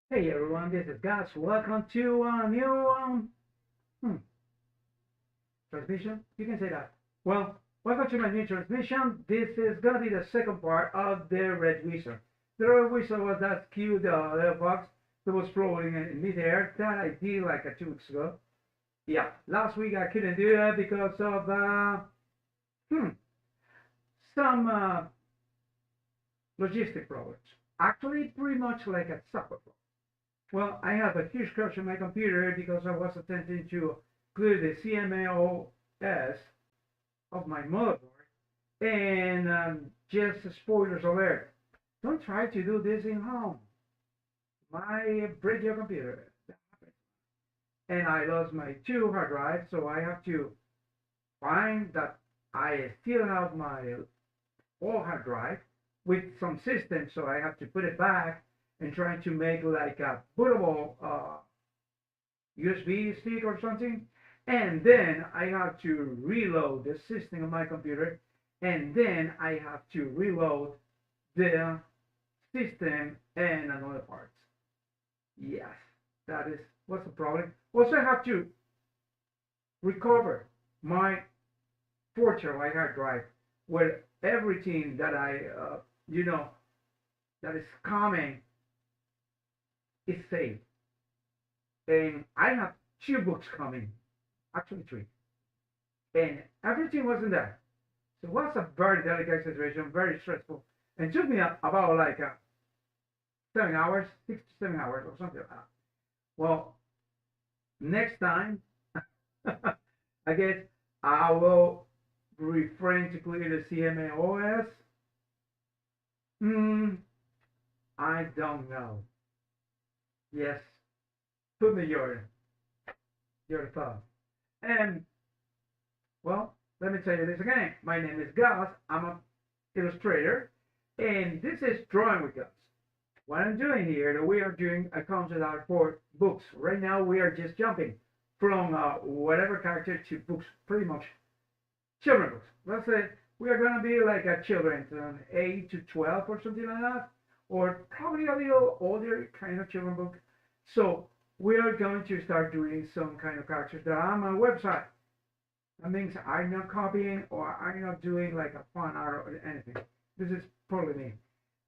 Hey everyone, this is Gus. Welcome to a new transmission. You can say that. Well, welcome to my new transmission. This is gonna be the second part of the Red Wizard. The Red Wizard was that cute little box that was floating in midair that I did like 2 weeks ago. Yeah, last week I couldn't do it because of some logistic problems. Actually, pretty much like a software problem. Well, I have a huge crash on my computer because I was attempting to clear the CMOS of my motherboard. And just spoilers alert, don't try to do this in home. Might break your computer. And I lost my 2 hard drives, so I have to find that I still have my old hard drive with some systems, so I have to put it back and trying to make like a bootable USB stick or something. And then I have to reload the system on my computer. And then I have to reload the system and another parts. Yes, that is what's the problem. Also, I have to recover my 4 terabyte hard drive with everything that that is coming is saved. And I have 2 books coming, actually 3. And everything wasn't there. So it was a very delicate situation, very stressful. And it took me about like 7 hours, 6 to 7 hours or something like that. Well, next time, I guess I will refrain to clear the CMOS. I don't know. Yes, put me your thoughts. And well, let me tell you this again. My name is Gus. I'm an illustrator, and this is Drawing with Gus. What I'm doing here, we are doing a concept art for books. Right now, we are just jumping from whatever character to books, pretty much children books. Let's say we are going to be like a children, 8 to 12 or something like that, or probably a little older kind of children book. So we are going to start doing some kind of characters that are on my website. That means I'm not copying or I'm not doing like a fun art or anything. This is totally me.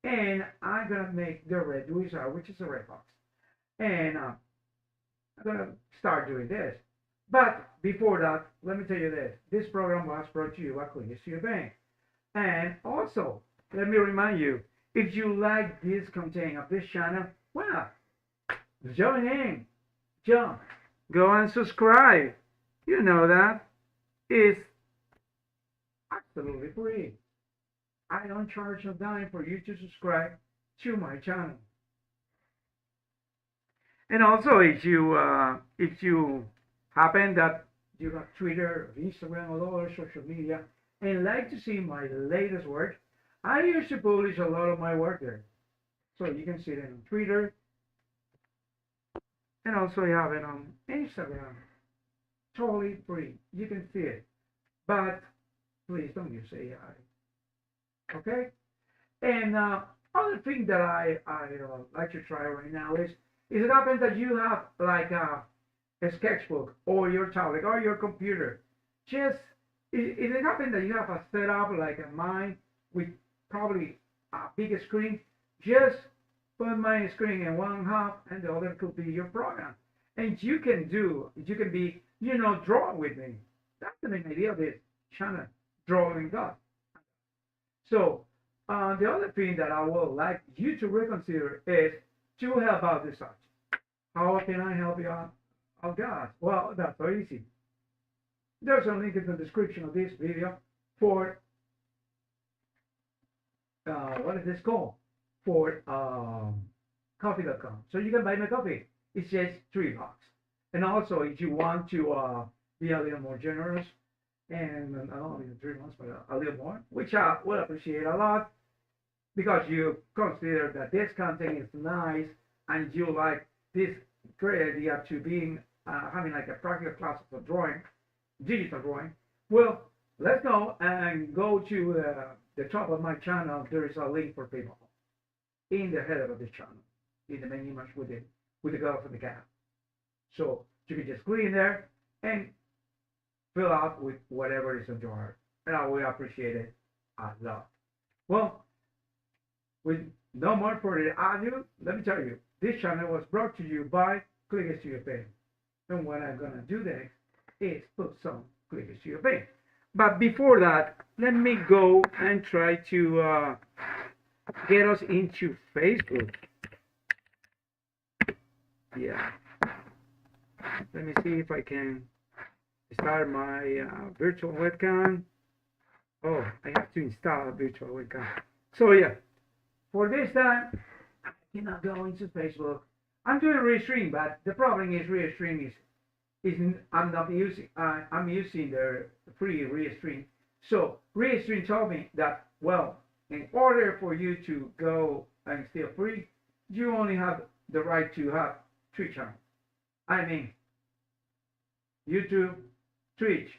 And I'm going to make the Red Wizard, which is a red box. And I'm going to start doing this. But before that, let me tell you this. This program was brought to you by Clean Your Bank. And also, let me remind you, if you like this content of this channel, well, join in. Jump. Go and subscribe. You know that. It's absolutely free. I don't charge a dime for you to subscribe to my channel. And also, if you happen that you have Twitter, Instagram, or other social media, and like to see my latest work, I used to publish a lot of my work there. So you can see it on Twitter, and also you have it on Instagram. Totally free. You can see it. But please don't use AI. Okay? And other thing that I like to try right now is it happens that you have like a sketchbook or your tablet or your computer. Just it happens that you have a setup like a mine with probably a big screen, just put my screen in one half and the other could be your program. And you can be, drawing with me. That's the main idea of this channel, Drawing God. So the other thing that I would like you to reconsider is to help out this subject. How can I help you out, guys? Well, that's so easy. There's a link in the description of this video for what is this called? For coffee.com. So you can buy my coffee. It's just $3. And also, if you want to be a little more generous, and not only 3 months, but a little more, which I will appreciate a lot, because you consider that this content is nice and you like this great idea to being having like a practical class for drawing, digital drawing, well, let's go and go to the top of my channel. There is a link for PayPal in the header of this channel, in the main image with the girl from the cat. So you can just click in there and fill out with whatever is on your heart. And I will appreciate it a lot. Well, with no more further ado, let me tell you, this channel was brought to you by Click Studio Paint. And what I'm gonna do next is put some Click Studio Paint. But before that, let me go and try to get us into Facebook. Yeah. Let me see if I can start my virtual webcam. Oh, I have to install a virtual webcam. So yeah, for this time, I cannot go into Facebook. I'm doing Restream, but the problem is Restream is I'm not using. I'm using the free Restream. So Restream told me that, well, in order for you to go and still free, you only have the right to have 3 channels. I mean, YouTube, Twitch.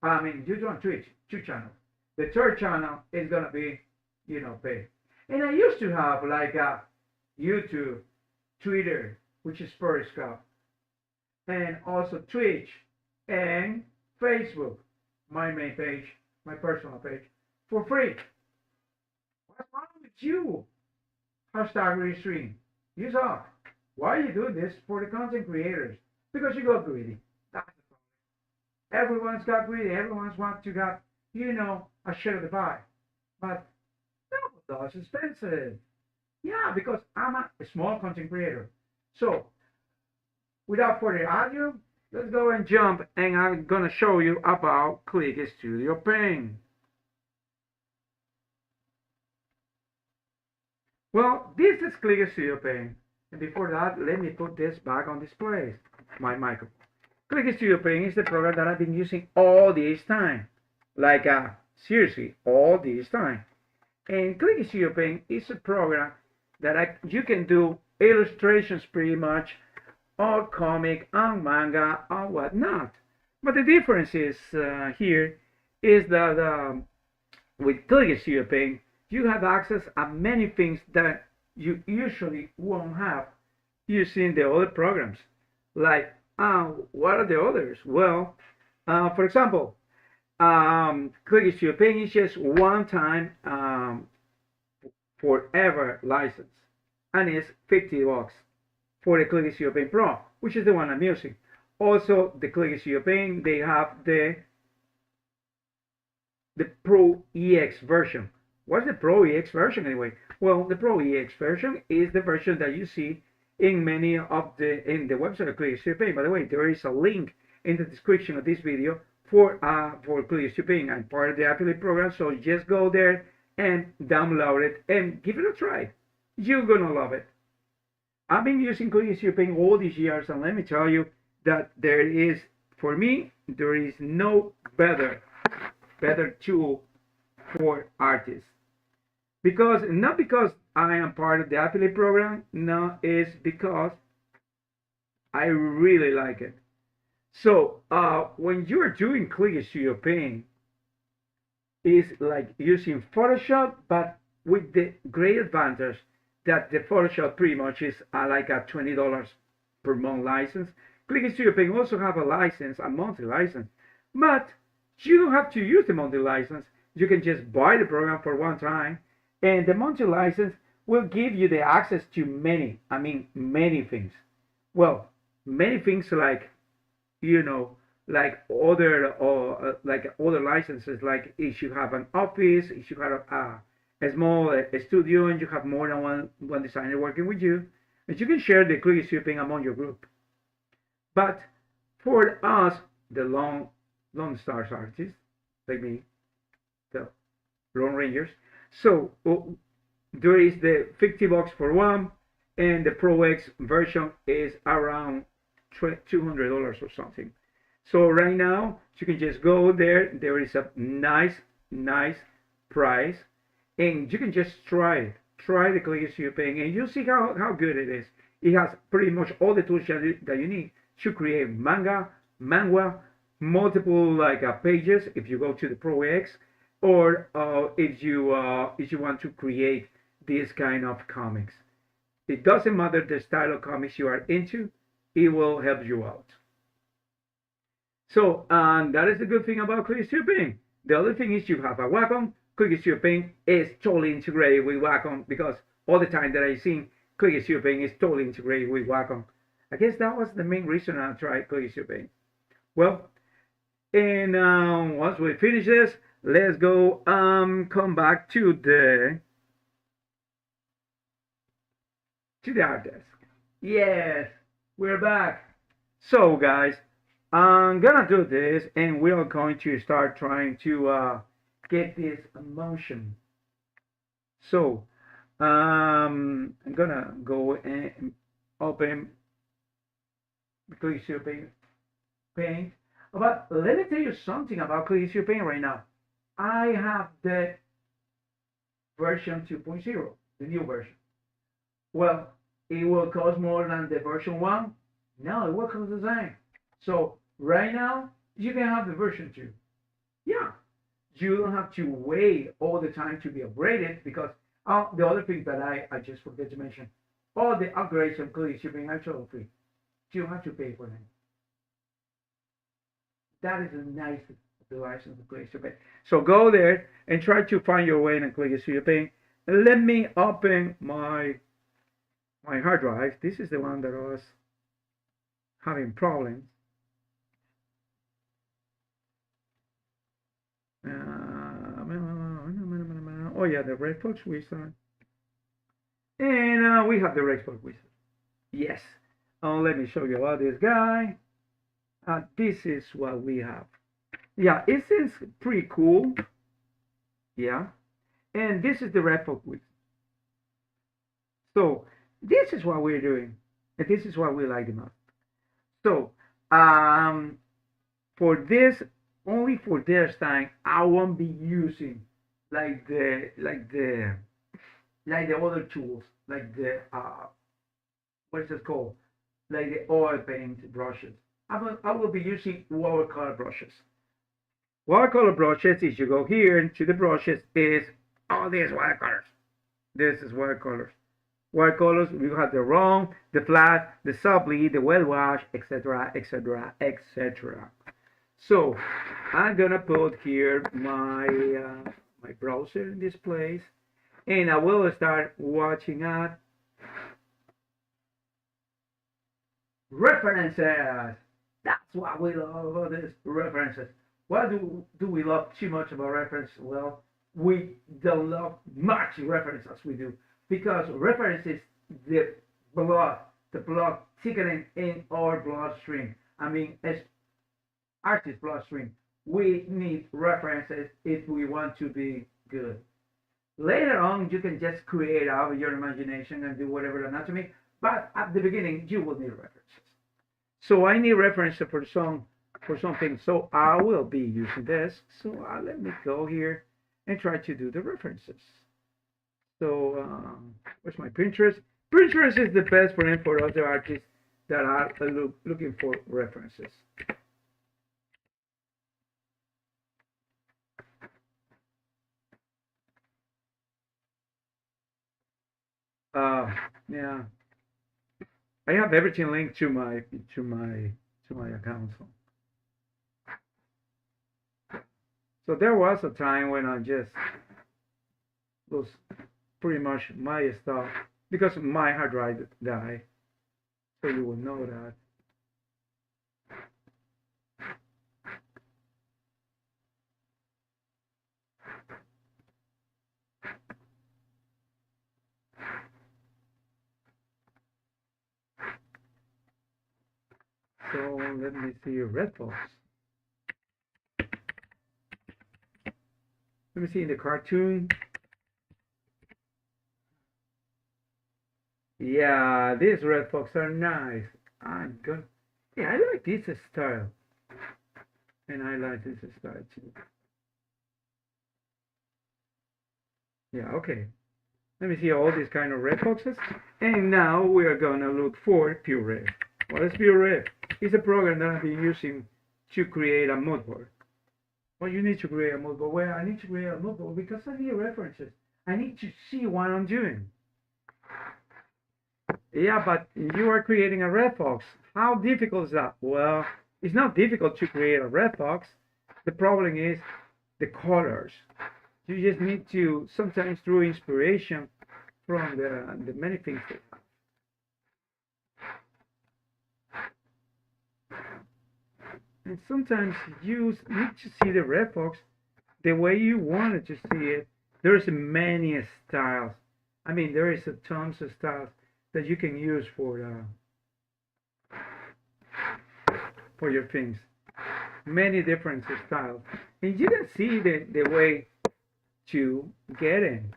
YouTube and Twitch, 2 channels. The 3rd channel is gonna be, paid. And I used to have like a YouTube, Twitter, which is Periscope, and also Twitch and Facebook, my main page, my personal page, for free. What's wrong with you? Hashtag Restream. Use off. Why are you doing this? For the content creators. Because you got greedy. That's the problem. Everyone's got greedy. Everyone's wants to get, a share of the pie. But that's expensive. Yeah, because I'm a small content creator. So, without further ado, let's go and jump, and I'm gonna show you about Click Studio Paint. Well, this is Click Studio Paint, and before that, let me put this back on display, my microphone. Click Studio Paint is the program that I've been using all this time, like seriously, all this time. And Click Studio Paint is a program that you can do illustrations pretty much, or comic, on manga, or whatnot. But the difference is here is that with Click Studio Paint, you have access to many things that you usually won't have using the other programs. Like, what are the others? Well, for example, Click Studio Paint is just one-time forever license, and it's $50 for the Click Studio Paint Pro, which is the one I'm using. Also, the Click Studio Paint, they have the Pro EX version. What's the Pro EX version anyway? Well, the Pro EX version is the version that you see in many of the website of Click Studio Paint. By the way, there is a link in the description of this video for Click Studio Paint. I'm part of the affiliate program, so just go there and download it and give it a try. You're gonna love it. I've been using Click Studio Paint all these years, and let me tell you that for me, there is no better tool for artists. Not because I am part of the affiliate program, no, it's because I really like it. So when you are doing Click Studio Paint, it's like using Photoshop, but with the great advantage that the Photoshop pretty much is like a $20 per month license. Click Studio Paint also have a license, a monthly license, but you don't have to use the monthly license. You can just buy the program for one time, and the monthly license will give you the access to many things. Well, many things like, like other licenses, like if you have an office, if you have a small studio and you have more than one designer working with you, and you can share the Click Studio Paint among your group. But for us, the Lone Stars artists, like me, the Lone Rangers, so there is the $50 for one, and the Pro X version is around $200 or something. So right now you can just go there. There is a nice price, and you can just try the Click Studio Paint, and you'll see how good it is. It has pretty much all the tools that you need to create manga, multiple like pages if you go to the Pro X, or if you want to create this kind of comics. It doesn't matter the style of comics you are into, it will help you out. So that is the good thing about Click Studio Paint. The other thing is you have a Wacom. Click Studio Paint is totally integrated with Wacom, because all the time that I've seen Click Studio Paint is totally integrated with Wacom. I guess that was the main reason I tried Click Studio Paint. Well, and once we finish this, let's go come back to the art desk. Yes, we're back. So guys, I'm gonna do this, and we're going to start trying to get this motion. So I'm gonna go and open Click Studio Paint. But let me tell you something about Click Studio Paint right now. I have the version 2.0, the new version. Well, it will cost more than the version 1. No, it will cost the same. So right now, you can have the version 2. Yeah, you don't have to wait all the time to be upgraded, because the other thing that I just forgot to mention, all the upgrades on Click Studio Paint are totally free. You don't have to pay for them. That is a nice license of Click Studio Paint. So go there and try to find your way in Click Studio Paint. And let me open my hard drive. This is the one that was having problems. Oh yeah, the Red Fox Wizard. And we have the Red Fox Wizard. Yes. Let me show you about this guy. This is what we have. Yeah, it is pretty cool. Yeah. And this is the Red Fox Wizard. So this is what we're doing. And this is what we like the most. So for this, only for this time, I won't be using like the other tools, like the what is it called, like the oil paint brushes. I will be using watercolor brushes. Watercolor brushes, if you go here into the brushes, is all these watercolors. This is watercolors. Watercolors, we have the round, the flat, the soft bleed, the wet wash, etc., etc., etc. So I'm gonna put here my my browser in this place, and I will start watching at references. That's what we love about this, references. Why do we love too much about references? Well, we don't love much references as we do, because references the blood thickening in our bloodstream. I mean, as artist bloodstream, we need references if we want to be good. Later on, you can just create out of your imagination and do whatever anatomy, but at the beginning, you will need references. So I need references for something. So I will be using this. So let me go here and try to do the references. So where's my Pinterest? Pinterest is the best friend for other artists that are looking for references. Yeah, I have everything linked to my account. So there was a time when I just was pretty much my stuff, because my hard drive died. So you will know that. So let me see your Red Fox. Let me see in the cartoon. Yeah, these Red Fox are nice. I'm good. Yeah, I like this style. And I like this style too. Yeah, okay. Let me see all these kind of Red Foxes. And now we are gonna look for pure red. Well, let's be real. It's a program that I've been using to create a mood board. Well, you need to create a mood board. Well, I need to create a mood board because I need references. I need to see what I'm doing. Yeah, but you are creating a red box. How difficult is that? Well, it's not difficult to create a red box. The problem is the colors. You just need to sometimes draw inspiration from the many things they have. And sometimes you need to see the red box the way you wanted to see it. There's many styles. I mean, there is a tons of styles that you can use for your things. Many different styles, and you can see the way to get in.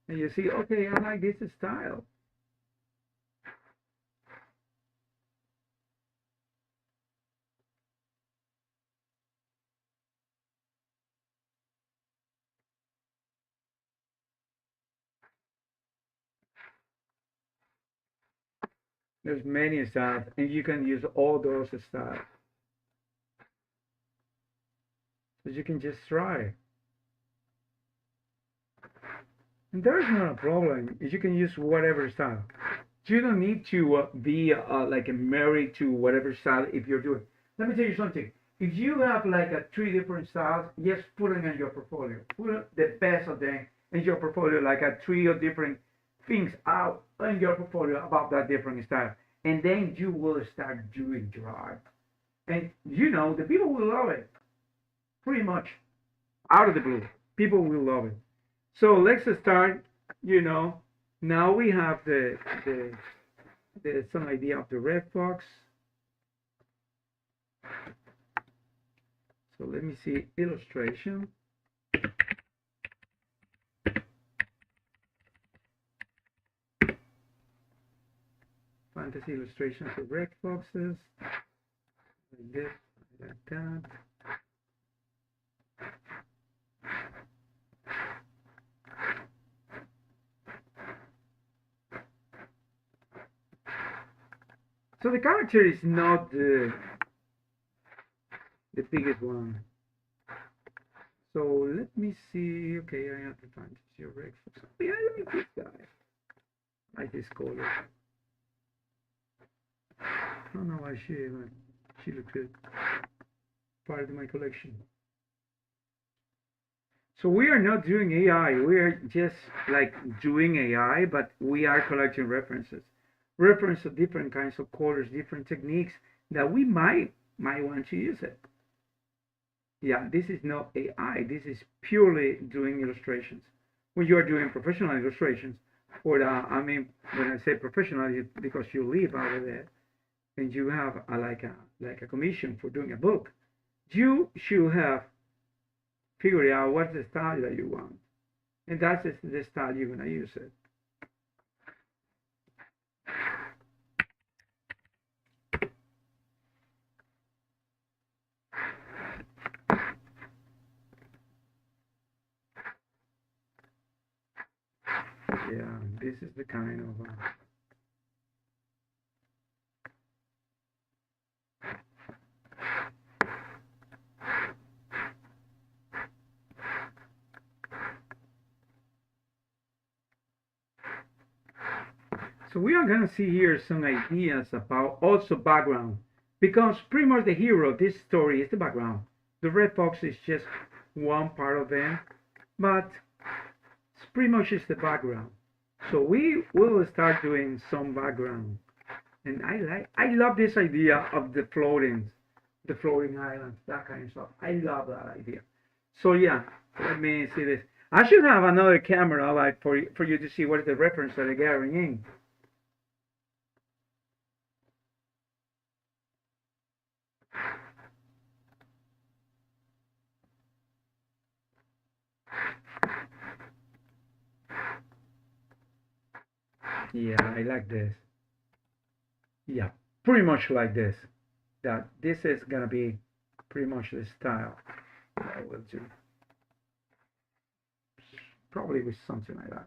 And you see, okay, I like this style. There's many styles, and you can use all those styles. So you can just try. And there's not a problem. You can use whatever style. You don't need to be like married to whatever style if you're doing. Let me tell you something. If you have like 3 different styles, just put them in your portfolio. Put the best of them in your portfolio, like 3 or different things out in your portfolio about that different style. And then you will start doing your art. And you know, the people will love it. Pretty much. Out of the blue. People will love it. So let's start, you know, now we have the some idea of the red box. So let me see illustration. Fantasy illustrations of red boxes. Like this, like that. So the character is not the biggest one. So let me see. Okay, I have to find your red box. Yeah, I like this guy. I like this color. I don't know why she looks good. Part of my collection. So we are not doing AI. We are just like doing AI, but we are collecting references. Reference of different kinds of colors, different techniques that we might want to use it. Yeah, this is not AI. This is purely doing illustrations. When you are doing professional illustrations, or I mean, when I say professional, it's because you live out of there and you have like a commission for doing a book. You should have figured out what's the style that you want, and that's the style you're gonna use it. Yeah, this is the kind of so we are going to see here some ideas about also background, because pretty much the hero of this story is the background. The red box is just one part of them, but it's pretty much is the background. So we will start doing some background, and I love this idea of the floating islands, that kind of stuff. I love that idea. So yeah, let me see this. I should have another camera like for you to see what is the reference that I'm getting in. Yeah, I like this. Yeah, pretty much like this. That this is gonna be pretty much the style that I will do. Probably with something like that.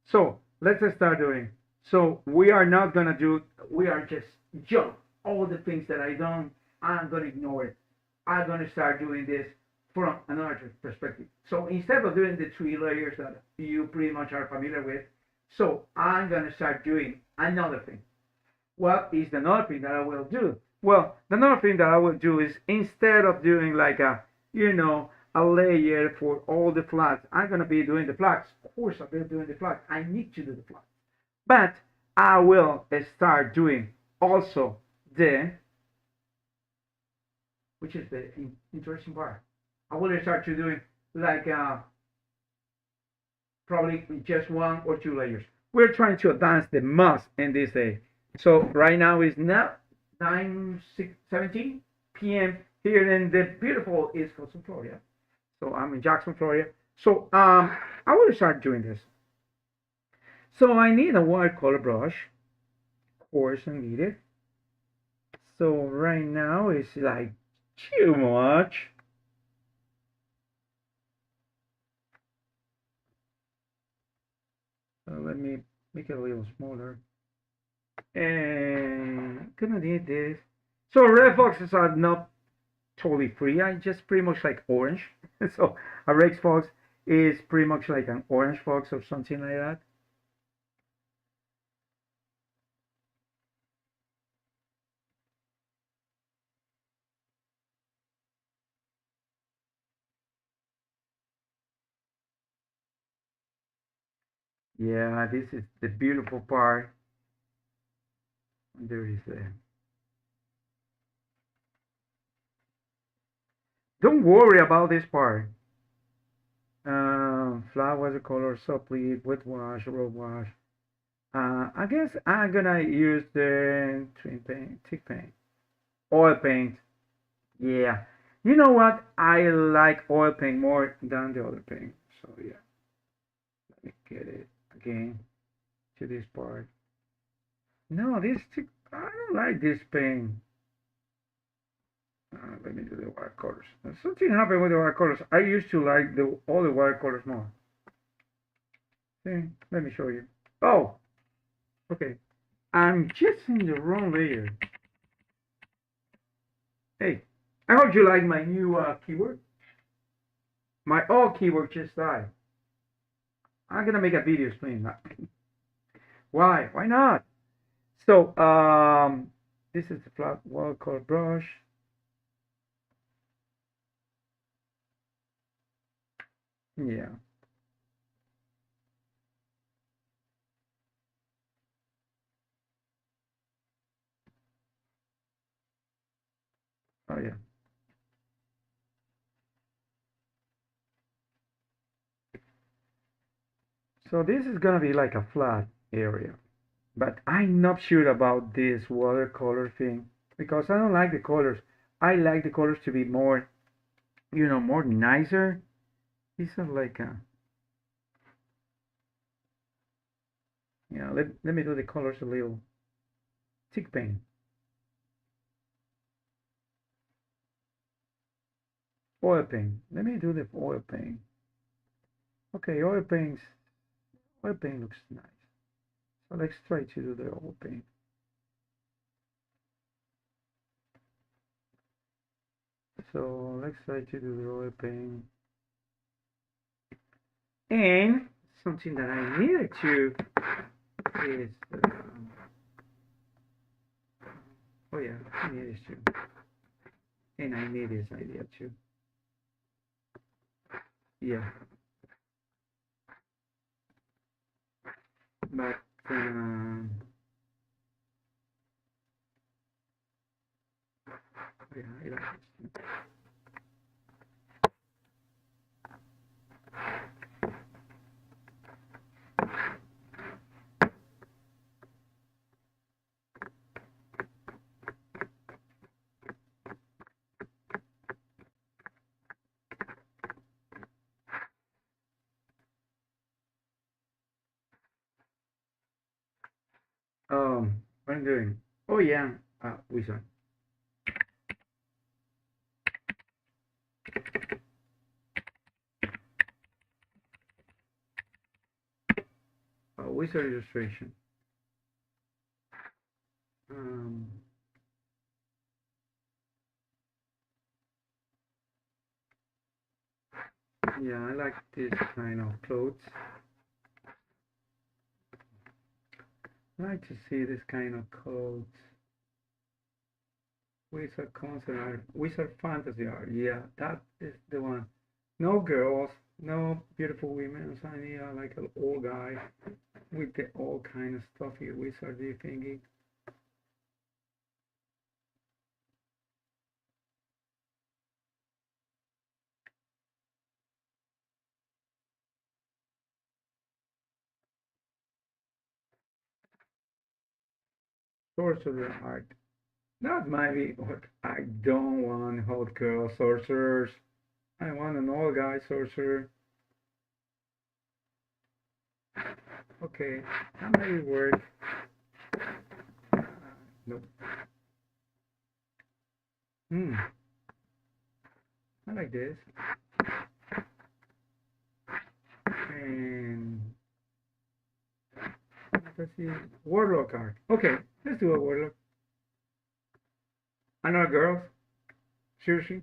So let's start doing. So we are not gonna do. We are just jump all the things that I don't. I'm gonna ignore it. I'm gonna start doing this from another perspective. So instead of doing the 3 layers that you pretty much are familiar with, so I'm gonna start doing another thing. What is another thing that I will do? Well, the another thing that I will do is instead of doing like a layer for all the flags, I'm gonna be doing the flags. Of course, I'll be doing the flags. I need to do the flags, but I will start doing also the, which is the interesting part. I will start to doing like probably just 1 or 2 layers. We're trying to advance the most in this day. So right now is now 9:17 p.m. here in the beautiful East Coast of Florida. So I'm in Jackson, Florida. So I will start doing this. So I need a watercolor brush, of course I need it. So right now it's like too much. So let me make it a little smaller. And gonna need this. So red foxes are not totally free. I just pretty much like orange. So a red fox is pretty much like an orange fox or something like that. Yeah, this is the beautiful part. There is there. Don't worry about this part. Flat watercolor, softly, wet wash, raw wash. I guess I'm gonna use the thin paint, thick paint, oil paint. Yeah. You know what? I like oil paint more than the other paint. So yeah, let me get it again to this part. No, I don't like this paint. Let me do the watercolors. Something happened with the watercolors. I used to like all the watercolors more. See, let me show you. Oh, okay. I'm just in the wrong layer. Hey, I hope you like my new keyboard. My old keyboard just died. I'm gonna make a video explaining that. Why? Why not? So, this is the flat watercolor brush. Yeah. Oh yeah. So this is gonna be like a flat area, but I'm not sure about this watercolor thing because I don't like the colors. I like the colors to be more, more nicer. These are like let me do the colors a little thick paint. Oil paint. Let me do the oil paint. Okay, oil paint looks nice. So let's try to do the oil paint. So let's try to do the oil paint. And something that I needed to is, oh yeah, I need this too. And I need this idea too. Yeah. But, yeah, I like this. What I'm doing? Oh yeah, Wizard. Wizard illustration. Yeah, I like this kind of clothes. I like to see this kind of clothes. Wizard concert art, wizard fantasy art. Yeah, that is the one. No girls, no beautiful women. So I need like an old guy with the old kind of stuffy wizardy thingy. Sorcerer art. That might be what I don't want. Hot girl sorcerers. I want an old guy sorcerer. Okay, that may work. Nope. Hmm. I like this. And let's see. Warlock art. Okay, let's do a warlock. Another girls. Seriously.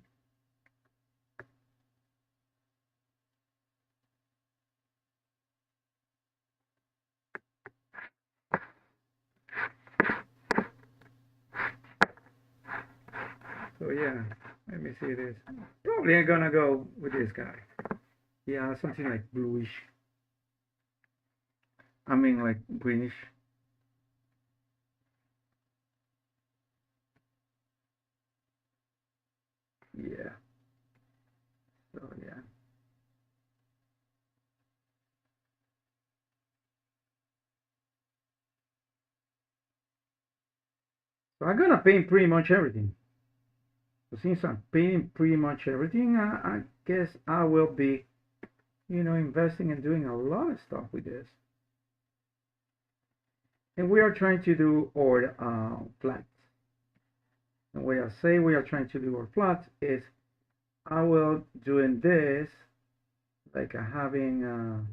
So yeah, let me see this. Probably I'm gonna go with this guy. Yeah, something like bluish. I mean like greenish. Yeah. So yeah. So I'm gonna paint pretty much everything. So since I'm painting pretty much everything, I guess I will be, investing and doing a lot of stuff with this. And we are trying to do our flats. And what I say we are trying to do our flats is I will doing this like having I'm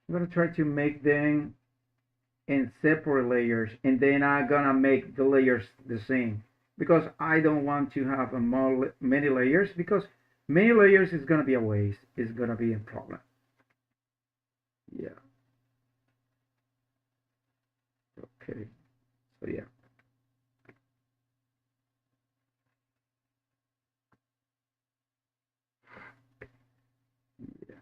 gonna try to make them in separate layers, and then I'm gonna make the layers the same because I don't want to have many layers because many layers is gonna be a waste. It's gonna be a problem. Yeah. Okay. So yeah. Yeah.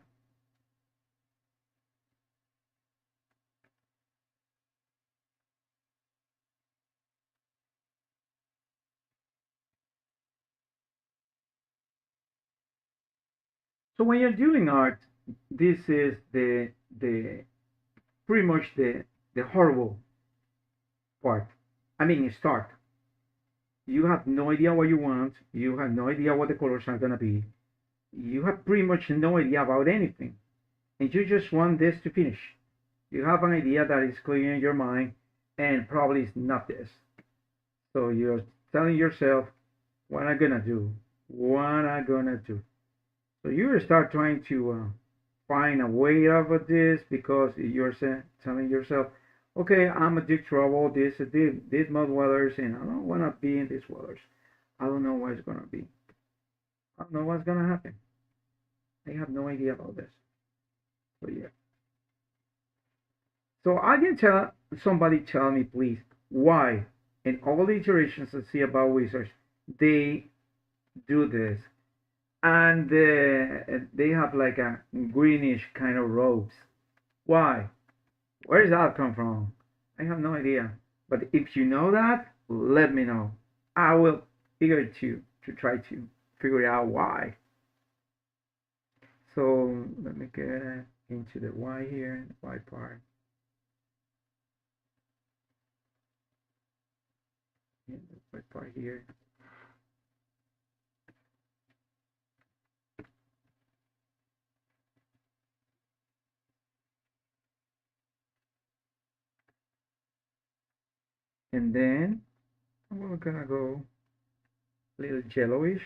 So when you're doing art, this is the pretty much the horrible part. I mean, start. You have no idea what you want. You have no idea what the colors are gonna be. You have pretty much no idea about anything, and you just want this to finish. You have an idea that is clear in your mind, and probably it's not this. So you're telling yourself, "What am I gonna do? What am I gonna do?" So you start trying to find a way out of this because you're telling yourself, "Okay, I'm addicted to all these mud weathers, and I don't want to be in these weathers. I don't know what it's gonna be. I don't know what's gonna happen. I have no idea about this." So yeah. So I can tell somebody tell me please why in all the iterations I see about wizards they do this and they have like a greenish kind of robes. Why? Where does that come from? I have no idea. But if you know that, let me know. I will eager to try to figure out why. So let me get into the why here, the why part. Yeah, the why part here. And then we're gonna go a little yellowish.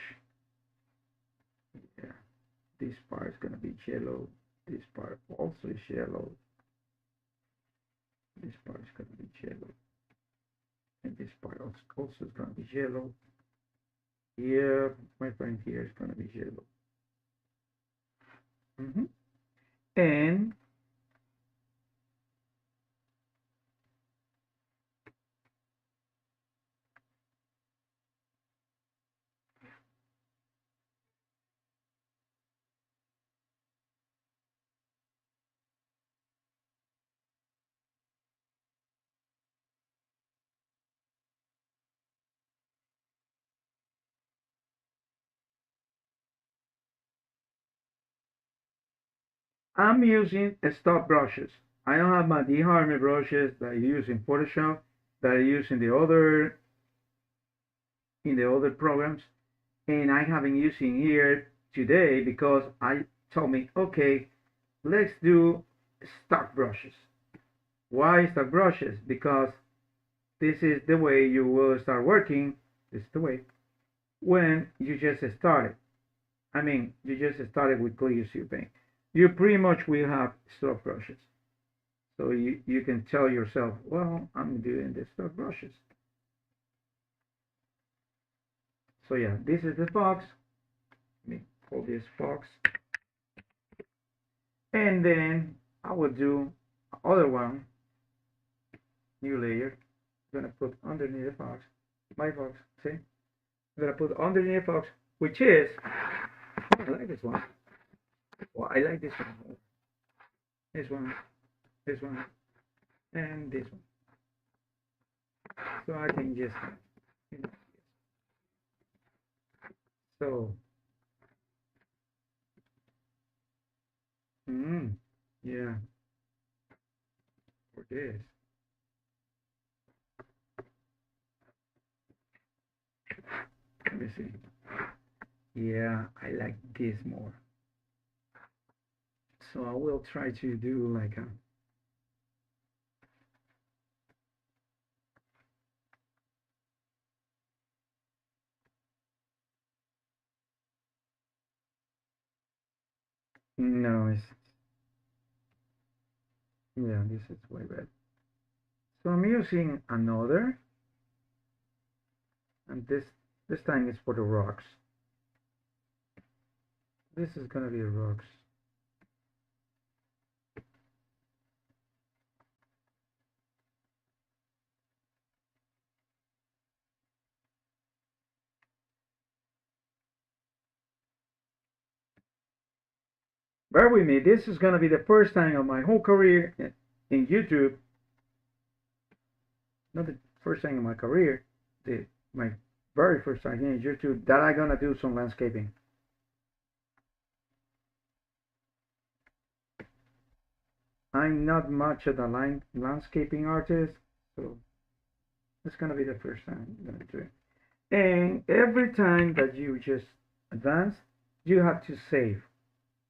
Yeah, this part is gonna be yellow. This part also is yellow. This part is gonna be yellow. And this part also is gonna be yellow. Here, my friend here is gonna be yellow. Mm-hmm. And I'm using stock brushes. I don't have my dehardening brushes that I use in Photoshop, that I use in the other programs, and I haven't using here today because I told me, okay, let's do stock brushes. Why stock brushes? Because this is the way you will start working. This is the way when you just started. I mean, you just started with clear seal paint. You pretty much will have stock brushes. So you can tell yourself, well, I'm doing the stock brushes. So yeah, this is the box. Let me call this box. And then I will do other one, new layer. I'm gonna put underneath the box, my box, see? I'm gonna put underneath the box, which is, I like this one. Well, I like this one, this one, and this one. So I can just, you know, so, yeah, for this. Let me see. Yeah, I like this more. So I will try to do like a, no, it's, yeah, this is way better. So I'm using another, and this time is for the rocks. This is gonna be the rocks. Bear with me. This is gonna be the first time of my whole career in YouTube. Not the first time in my career, my very first time here in YouTube that I'm gonna do some landscaping. I'm not much of a landscaping artist, so it's gonna be the first time I'm gonna do it. And every time that you just advance, you have to save,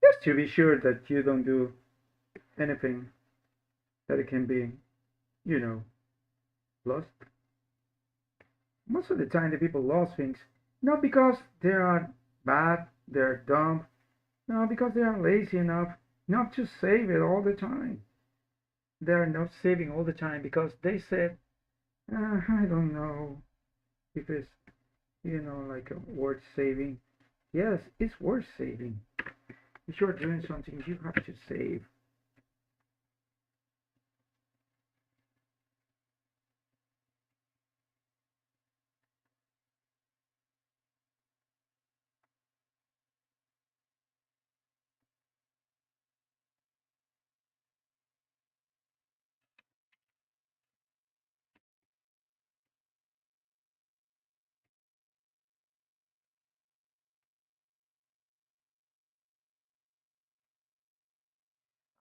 just to be sure that you don't do anything that it can be, you know, lost. Most of the time, the people lost things not because they are bad, they're dumb, no, because they are lazy enough not to save it all the time. They are not saving all the time because they said, I don't know if it's, like worth saving. Yes, it's worth saving. If you're doing something, you have to save.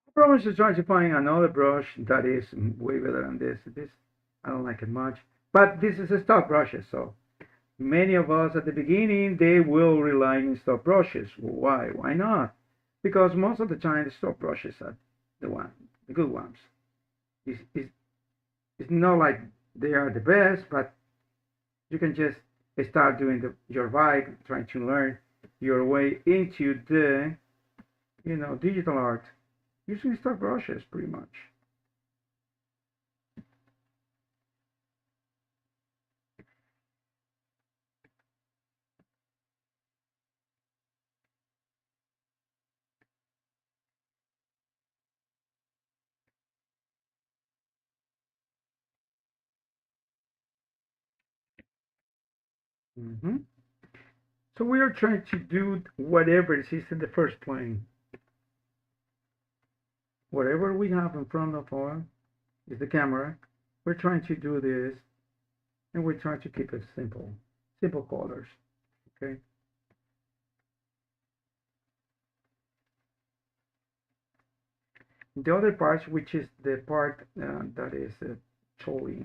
I promise to try to find another brush that is way better than this. This, I don't like it much. But this is a stock brushes, so many of us at the beginning, they will rely on stock brushes. Why? Why not? Because most of the time, the stock brushes are the good ones. It's, it's not like they are the best, but you can just start doing your vibe, trying to learn your way into the, digital art using stock brushes pretty much. So we are trying to do whatever is in the first plane. Whatever we have in front of us is the camera. We're trying to do this, and we're trying to keep it simple. Simple colors, okay? The other part, which is the part that is totally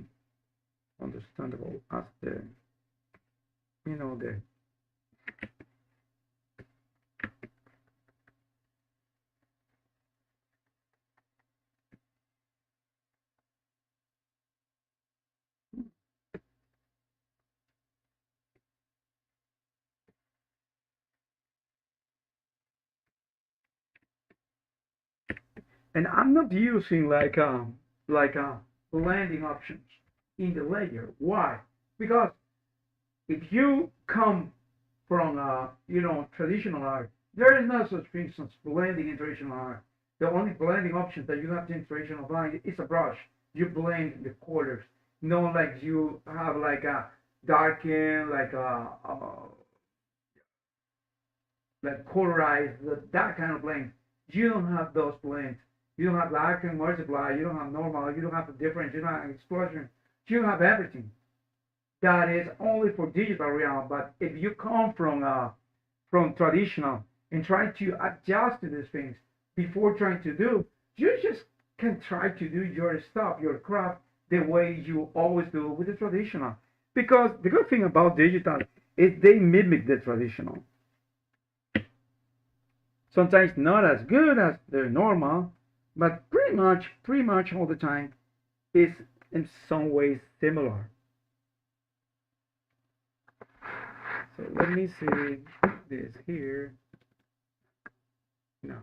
understandable as the, you know, the and I'm not using like blending options in the layer. Why? Because if you come from traditional art, there is no such thing as blending in traditional art. The only blending option that you have in traditional art is a brush. You blend the colors. No, like you have like a darken, like colorize, that kind of blend. You don't have those blends. You don't have darken, multiply. You don't have normal. You don't have the difference. You don't have explosion. You don't have everything. That is only for digital realm. But if you come from traditional and try to adjust to these things before trying to do, you just can try to do your stuff, your craft, the way you always do with the traditional. Because the good thing about digital is they mimic the traditional. Sometimes not as good as the normal, but pretty much all the time is in some ways similar. So let me see this here. No.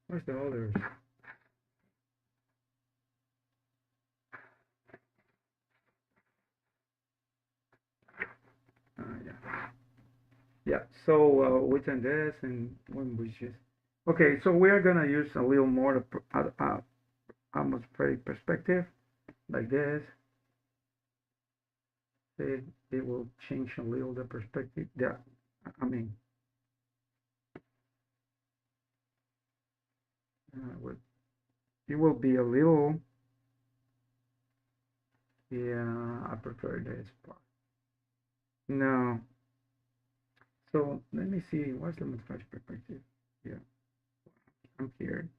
Where's the others? Yeah. Yeah. So we done this and when we just okay. So we are gonna use a little more atmospheric perspective like this. It will change a little the perspective. Yeah. I mean, it will be a little. Yeah, I prefer this part. No. So let me see. What's the atmospheric perspective? Yeah, I'm here.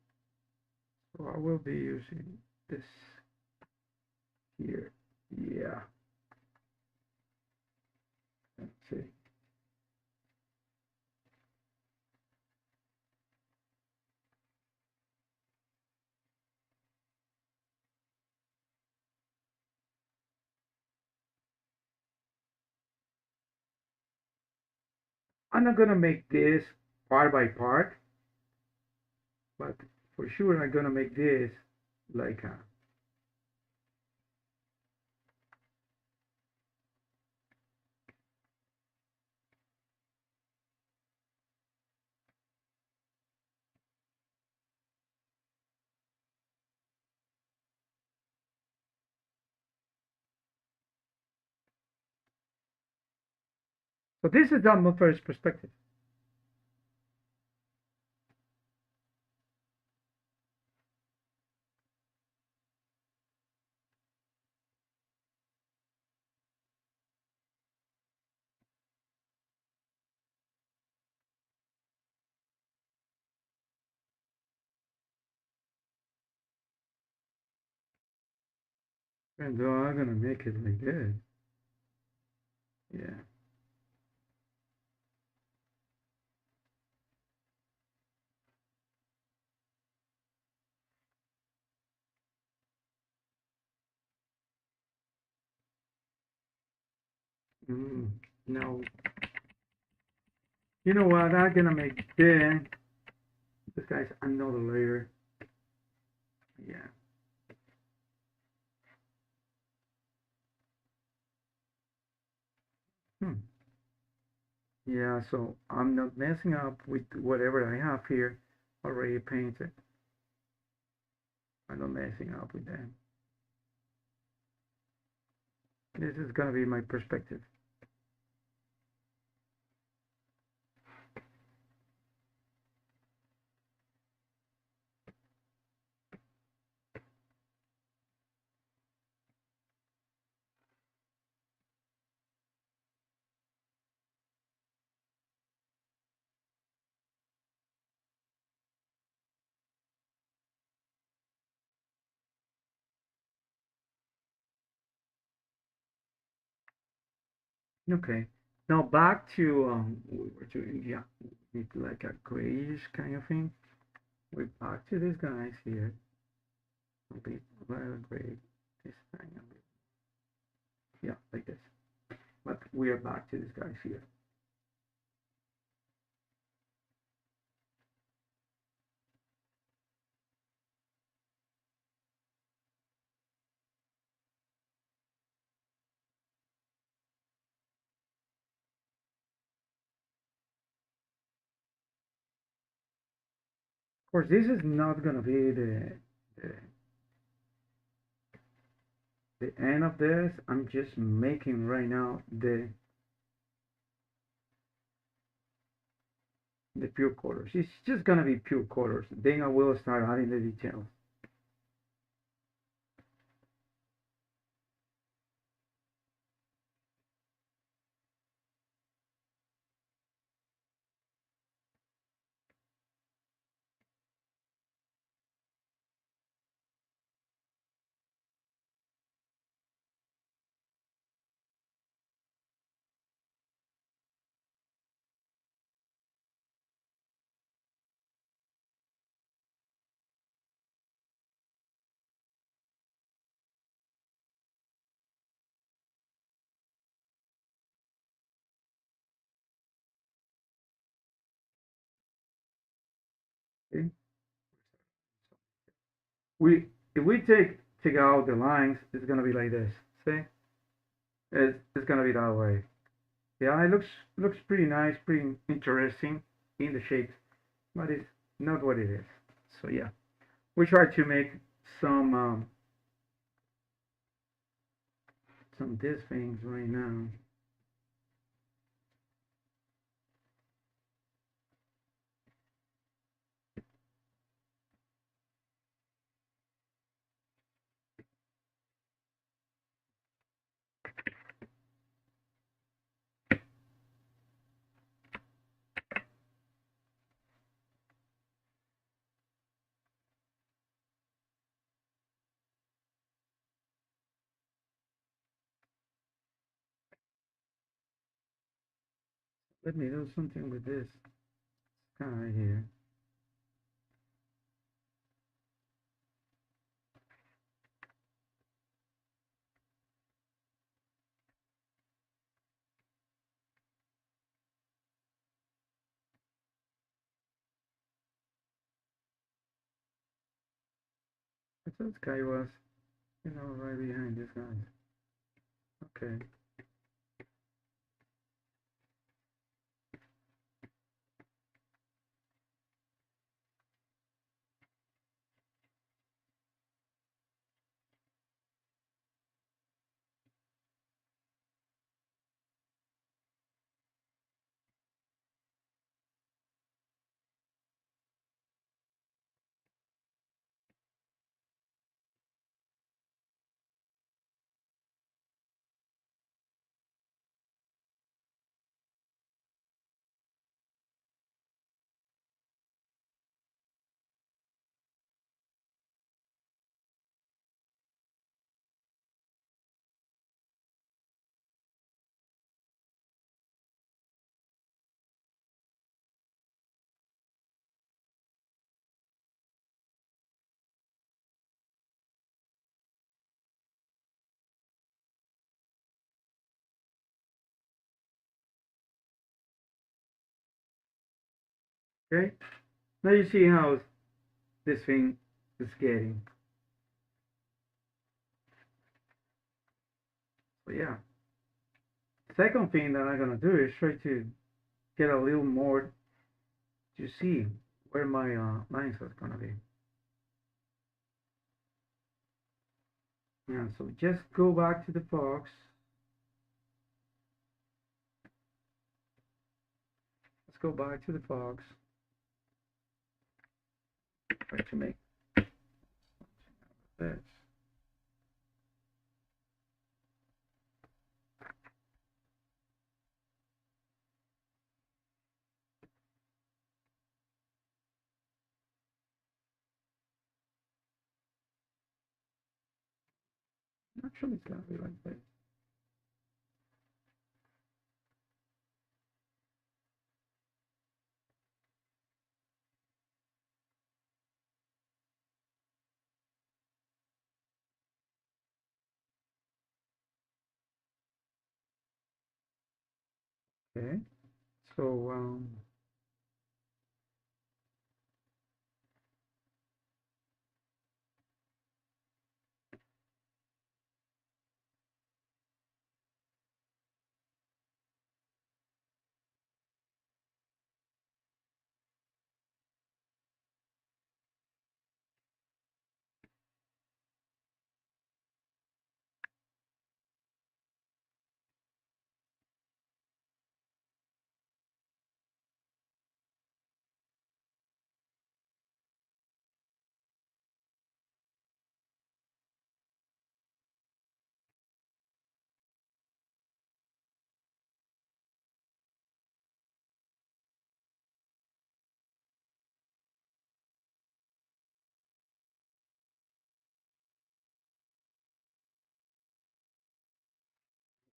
So I will be using this here. Yeah. Let's see. I'm not gonna make this part by part, but for sure I'm gonna make this like a. So this is my first perspective. And I'm gonna make it like this. Yeah. No. You know what? I'm gonna make this guy's another layer. Yeah. Hmm. Yeah, so I'm not messing up with whatever I have here already painted. I'm not messing up with that. This is gonna be my perspective. Okay. Now back to we were doing, yeah, need like a grayish kind of thing. We're back to these guys here. A bit gray this time a bit. Yeah, like this. But we are back to these guys here. Of course, this is not gonna be the the end of this. I'm just making right now the pure colors. It's just gonna be pure colors. Then I will start adding the details. Okay. If we take out the lines, it's gonna be like this. See? It's gonna be that way. Yeah, it looks pretty nice, pretty interesting in the shapes, but it's not what it is. So yeah, we try to make some some these things right now. Let me do something with this guy here. I thought this guy was, right behind this guy. Okay. Okay. Now you see how this thing is getting. So yeah. Second thing that I'm gonna do is try to get a little more to see where my lines are gonna be. Yeah, so just go back to the box let's go back to the fox. Try to make this. Actually, it's gonna be like this. Okay, so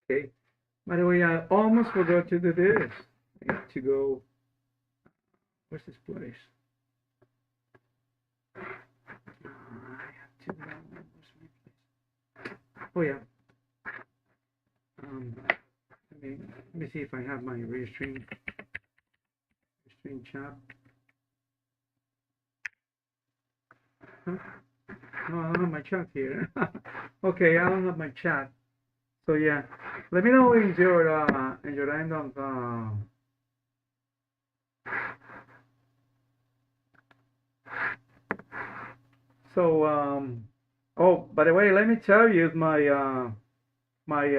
okay. By the way, I almost forgot to do this. I have to go. Where's this place? I have to go. Where's my place? Oh yeah. Let me see if I have my restring chat. Huh? No, I don't have my chat here. Okay, I don't have my chat. So yeah, let me know in your end of so oh, by the way, let me tell you my my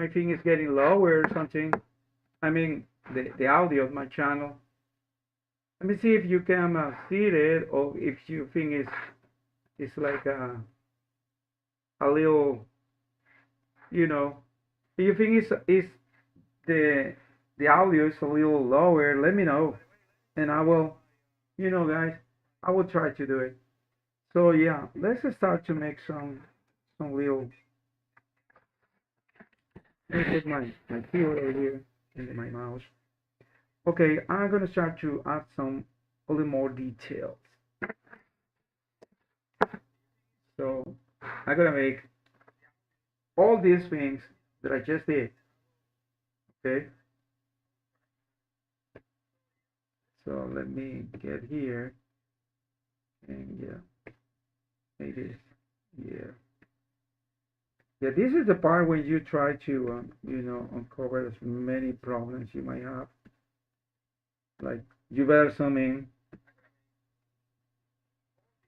thing is getting lower or something. I mean the audio of my channel. Let me see if you can see it, or if you think it's like a little, you know, if you think it's the the audio is a little lower, let me know, and I will, guys, I will try to do it. So yeah, let's start to make some little. Let me put my keyboard over here and my mouse. Okay, I'm gonna start to add a little more details. So I'm gonna make all these things that I just did. Okay. So let me get here, and yeah, maybe, yeah. Yeah, this is the part when you try to, uncover as many problems you might have. Like, you better zoom in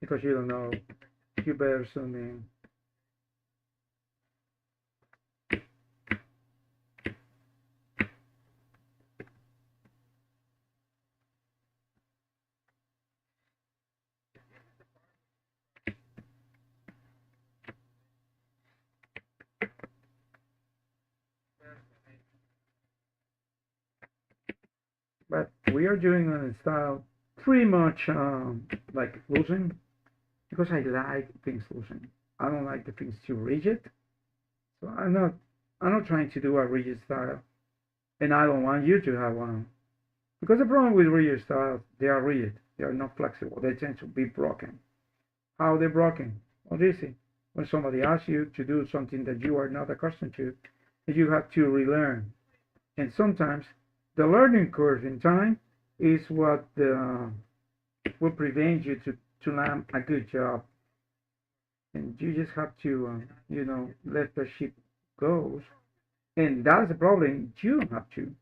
because you don't know. You better zoom in. But we are doing a style pretty much like losing, because I like things losing. I don't like the things too rigid. So I'm not trying to do a rigid style, and I don't want you to have one. Because the problem with rigid styles, they are rigid. They are not flexible. They tend to be broken. How they're broken? Well, easy. When somebody asks you to do something that you are not accustomed to, you have to relearn. And sometimes the learning curve in time is what will prevent you to land a good job. And you just have to, let the ship go. And that's the problem. You have to.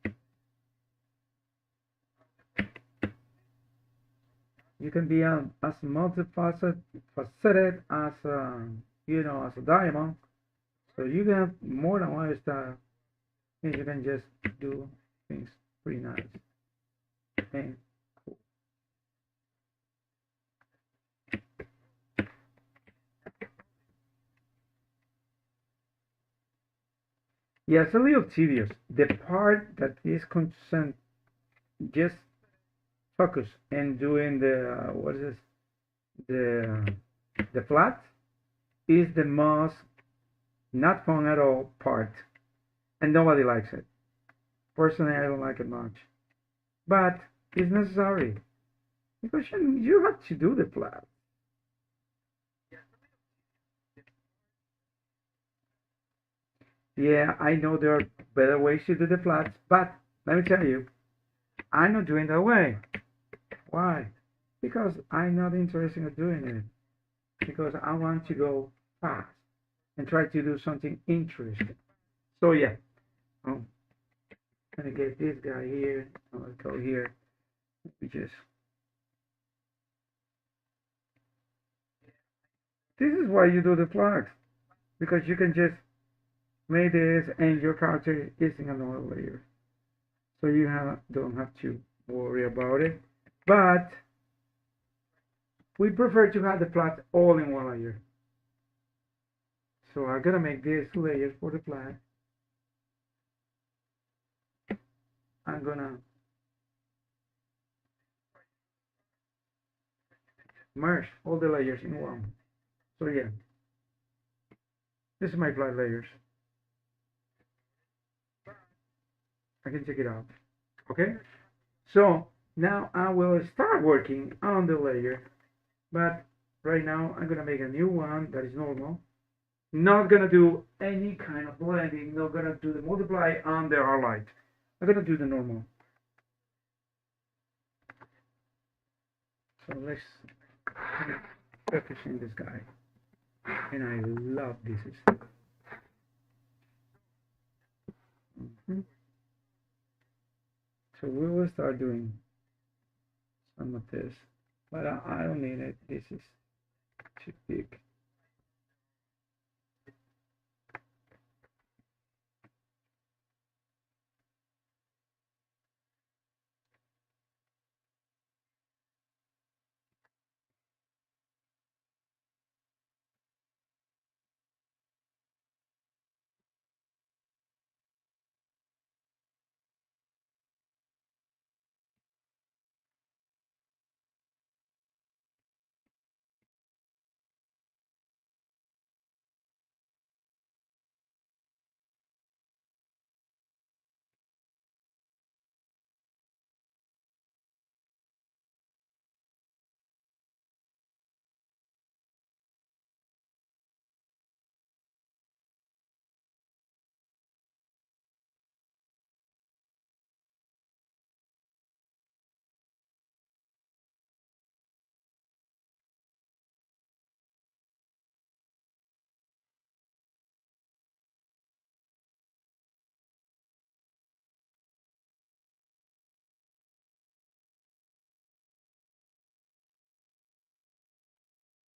You can be as multifaceted as as a diamond. So you can have more than one style, and you can just do Things pretty nice and cool. Yeah, it's a little tedious. The part that is concerned just focus and doing the what is this? The flat is the most not fun at all part, and nobody likes it. Personally, I don't like it much, but it's necessary because you have to do the flat. Yeah, I know there are better ways to do the flats, but let me tell you, I'm not doing that way. Why? Because I'm not interested in doing it. Because I want to go fast and try to do something interesting. So yeah, I'm gonna get this guy here. I'm gonna go here. We just this is why you do the flags because you can just make this and your character is in another layer, so you don't have to worry about it. But we prefer to have the flags all in one layer. So I'm gonna make this layer for the flag. I'm gonna merge all the layers in one. So yeah, this is my flag layers. I can check it out. Okay, so now I will start working on the layer, but right now I'm gonna make a new one that is normal. Not gonna do any kind of blending, not gonna do the multiply on the highlight. I'm gonna do the normal. So let's focus in this guy. And I love this. Mhm. So we will start doing some of this, but I don't need it. This is too big.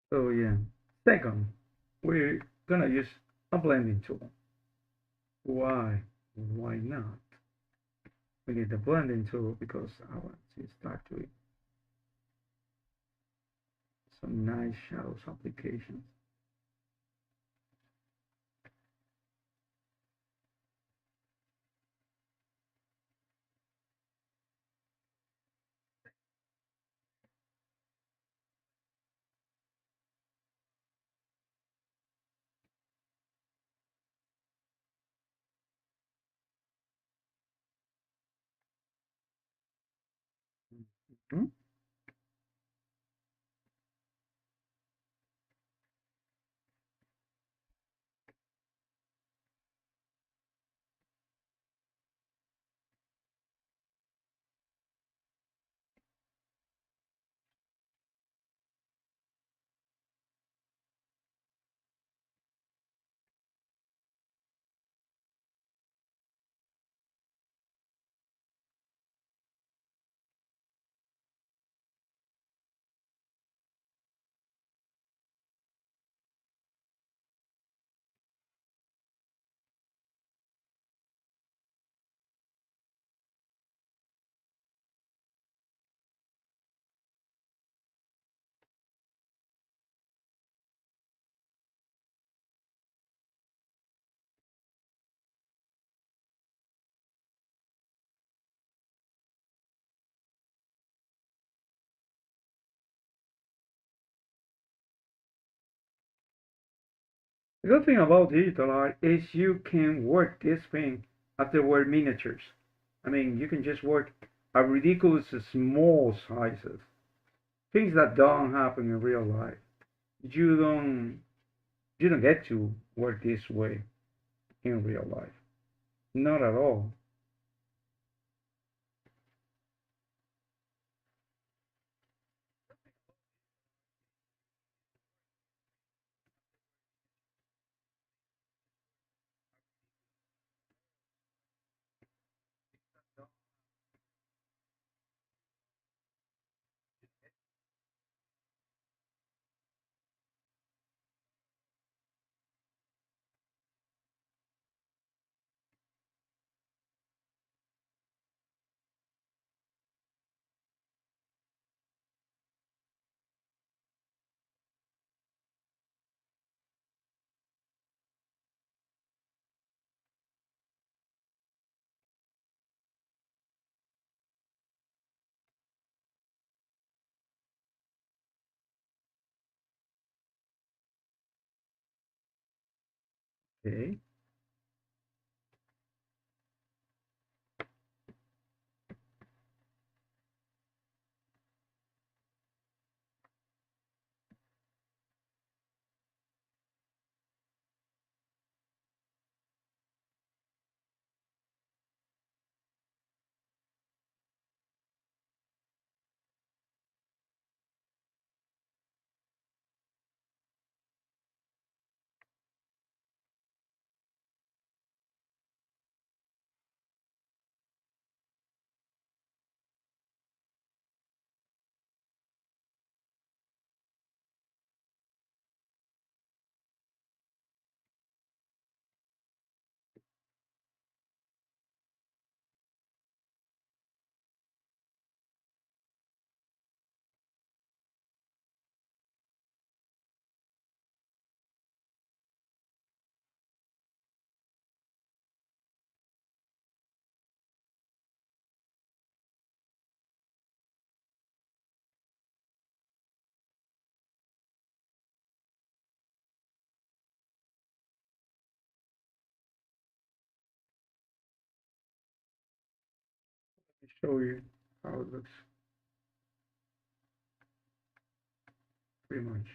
So yeah. Second, we're gonna use a blending tool. Why? Why not? We need the blending tool because I want to start doing some nice shadows applications. Hmm? The good thing about digital art is you can work this thing at the word miniatures. I mean, you can just work at ridiculous small sizes, things that don't happen in real life. You don't you don't get to work this way in real life. Not at all. Okay. Let me show you how it looks pretty much.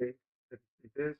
Okay, let's see this.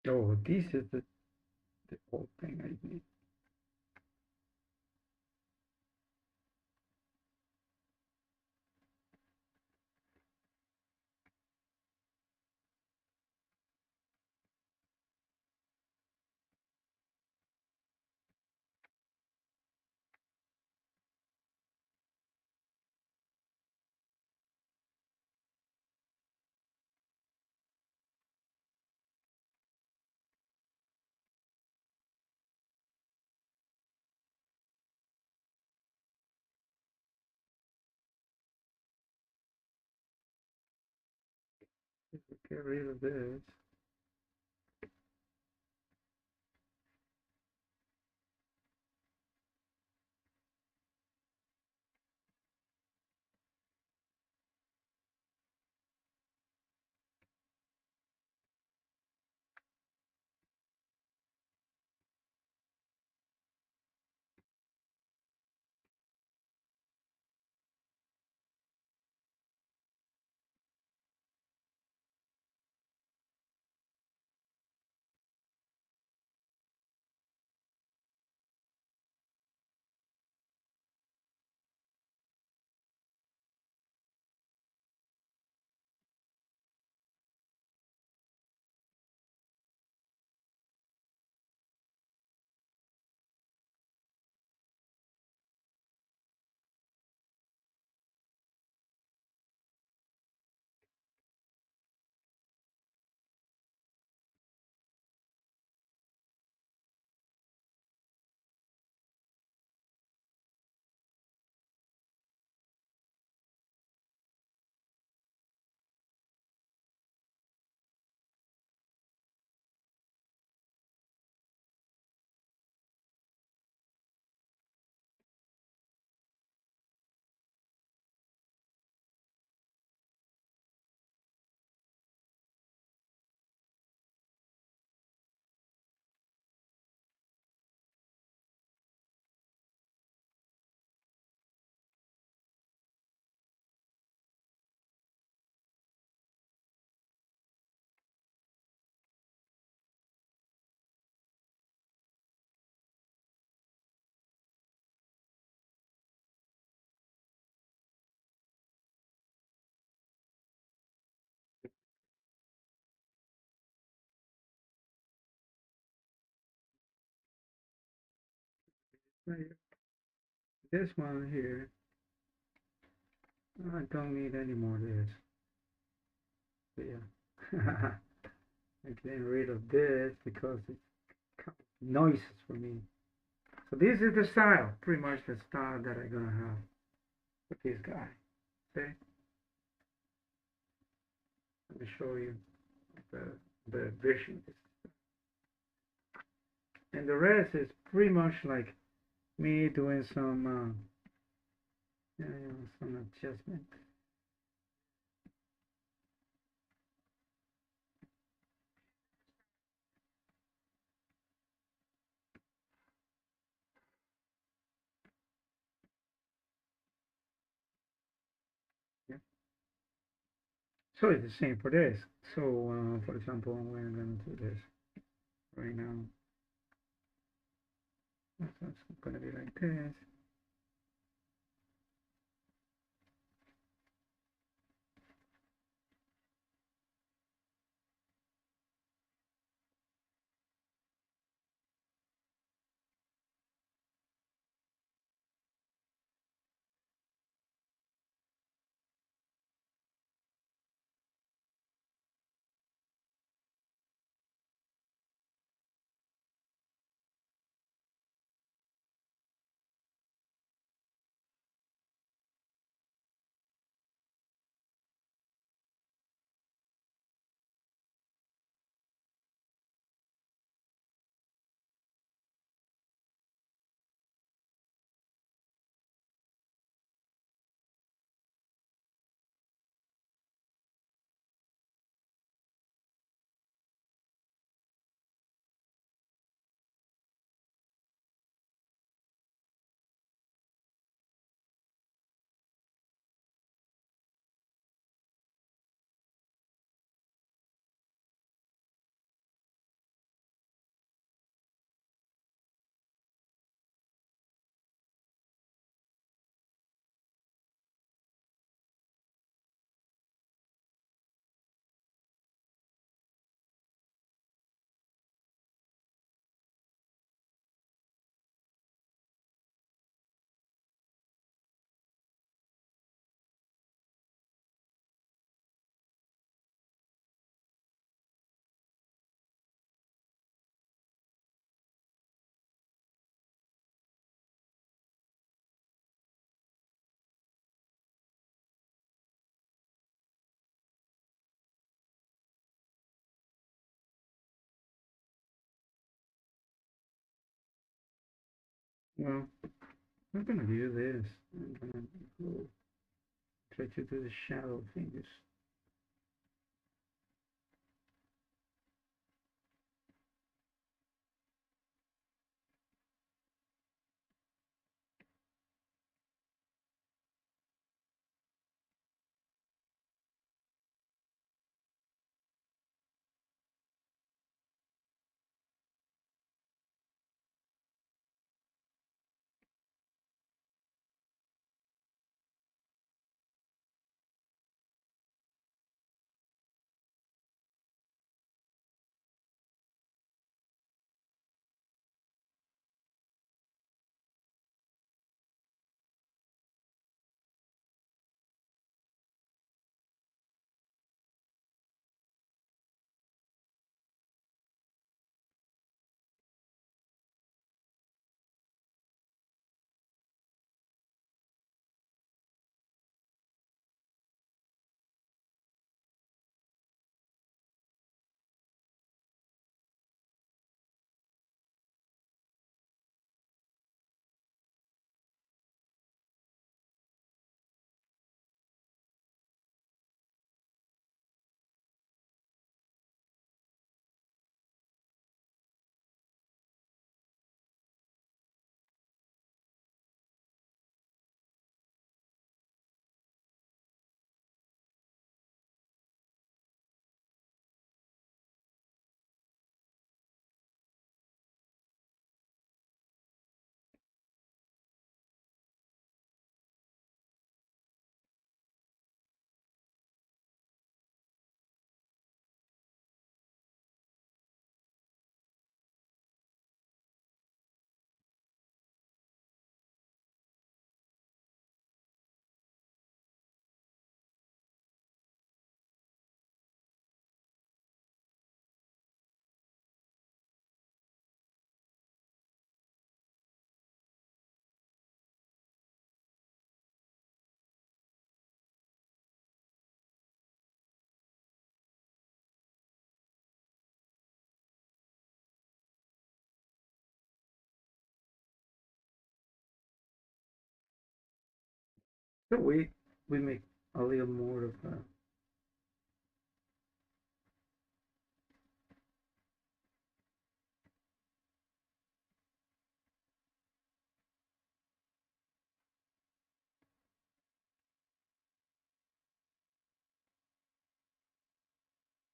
Oh, this is the whole thing I need. If we get rid of this. Right. This one here, I don't need any more of this. But yeah, I'm getting rid of this because it's kind of noises for me. So this is the style, pretty much the style that I'm gonna have with this guy. Okay, let me show you the the vision. And the rest is pretty much like me doing some some adjustment. Yeah. So it's the same for this. So for example, we're gonna do this right now. So it's gonna be like this. Well, I'm gonna do this. I'm gonna go try to do the shadow things. So we make a little more of a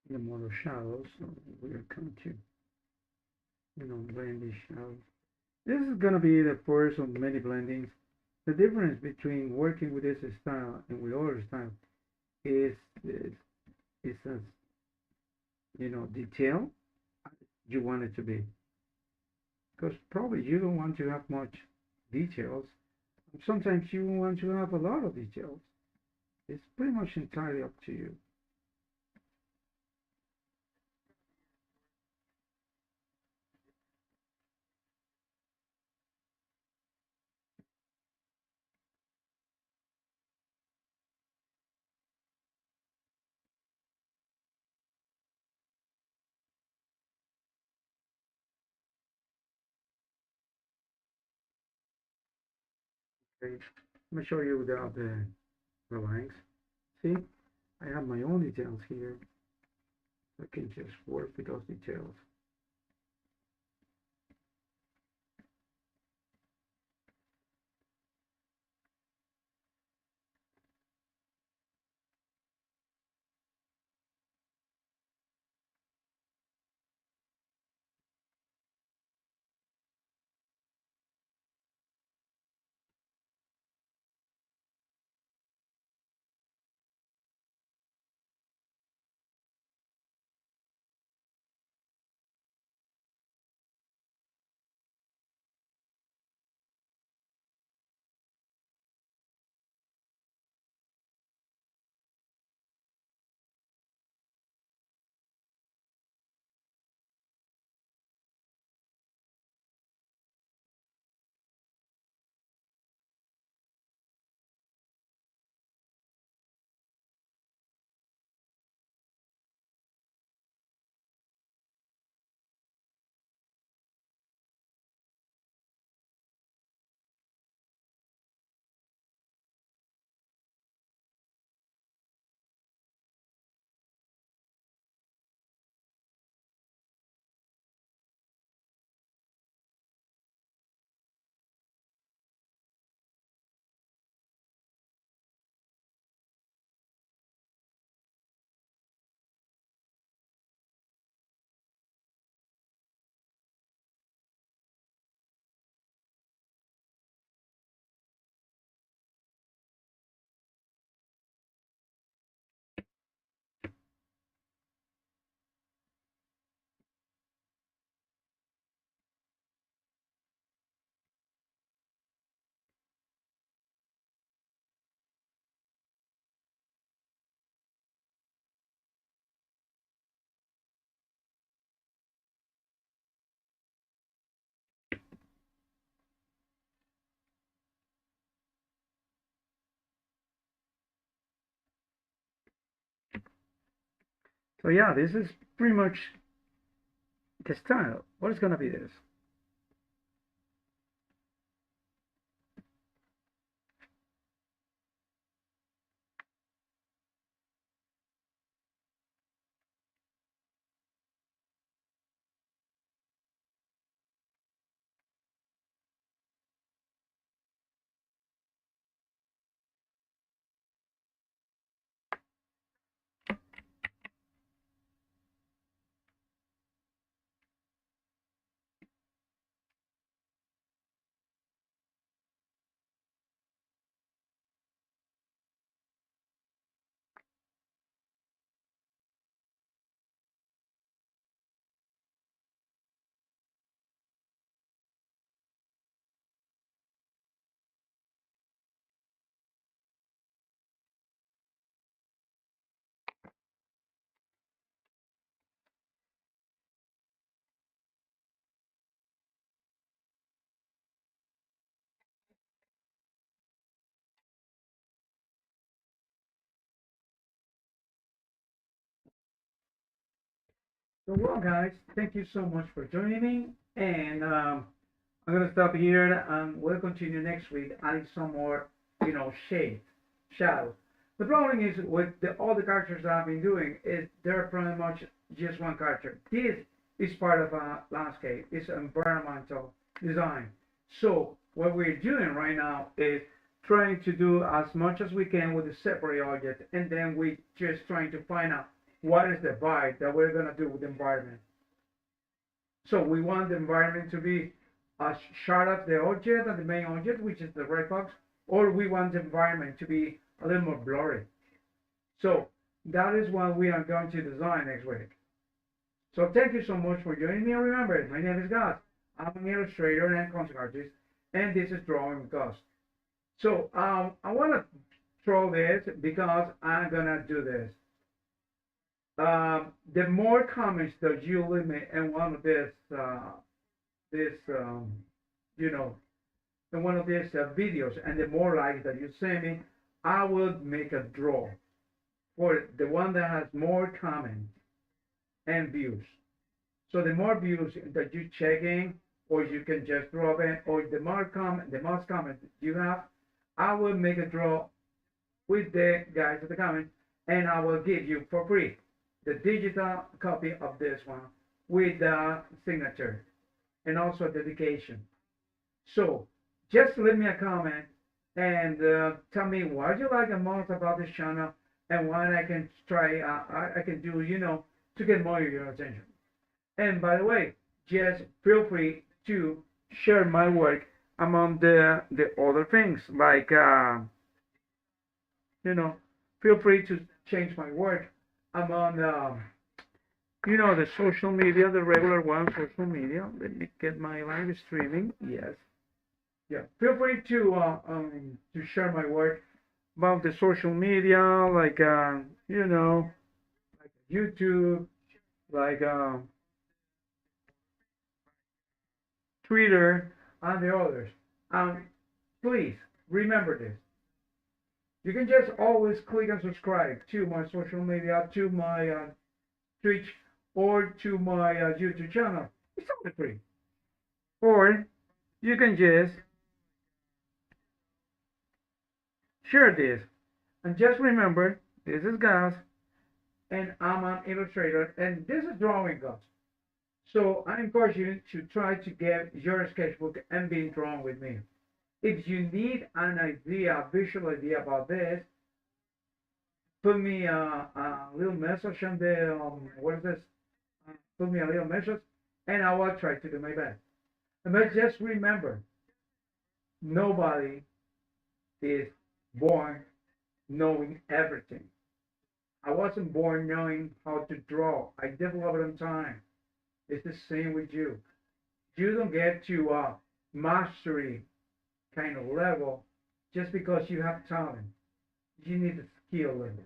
little more of shadows. So we are going to, blend these shadows. This is gonna be the first of many blendings. The difference between working with this style and with other style is is as detail you want it to be. Because probably you don't want to have much details. Sometimes you want to have a lot of details. It's pretty much entirely up to you. Okay. Let me show you without the lines. See, I have my own details here. I can just work with those details. So yeah, this is pretty much the style. What is gonna be this? So well, guys, thank you so much for joining me, and I'm gonna stop here, and we'll continue next week adding some more, shade. shadows. The problem is with all the characters that I've been doing is they're pretty much just one character. This is part of a landscape. It's environmental design. So what we're doing right now is trying to do as much as we can with a separate object, and then we just trying to find out what is the vibe that we're gonna do with the environment. So we want the environment to be a shot of the object and the main object, which is the red box, or we want the environment to be a little more blurry. So that is what we are going to design next week. So thank you so much for joining me. And remember, my name is Gus. I'm an illustrator and concept artist, and this is Drawing with Gus. So I want to throw this because I'm gonna do this. The more comments that you leave me in one of this, you know, in one of these videos, and the more likes that you send me, I will make a draw for the one that has more comments and views. So the more views that you check in, or you can just drop in, or the most comments you have, I will make a draw with the guys at the comment, and I will give you for free the digital copy of this one with the signature and also dedication. So just leave me a comment and tell me what you like the most about this channel and what I can try, I can do, to get more of your attention. And by the way, just feel free to share my work among the other things, like feel free to change my work among the social media, the regular one, social media. Let me get my live streaming. Yes, yeah. Feel free to share my work about the social media, like like YouTube, like Twitter, and the others. Please remember this. You can just always click and subscribe to my social media, to my Twitch, or to my YouTube channel. It's totally free. Or you can just share this. And just remember, this is Gus, and I'm an illustrator, and this is Drawing Gus. So I encourage you to try to get your sketchbook and be drawn with me. If you need an idea, a visual idea about this, put me a little message on the, what is this? Put me a little message, and I will try to do my best. But just remember, nobody is born knowing everything. I wasn't born knowing how to draw. I developed it in time. It's the same with you. You don't get to a mastery kind of level just because you have talent. You need a skill level.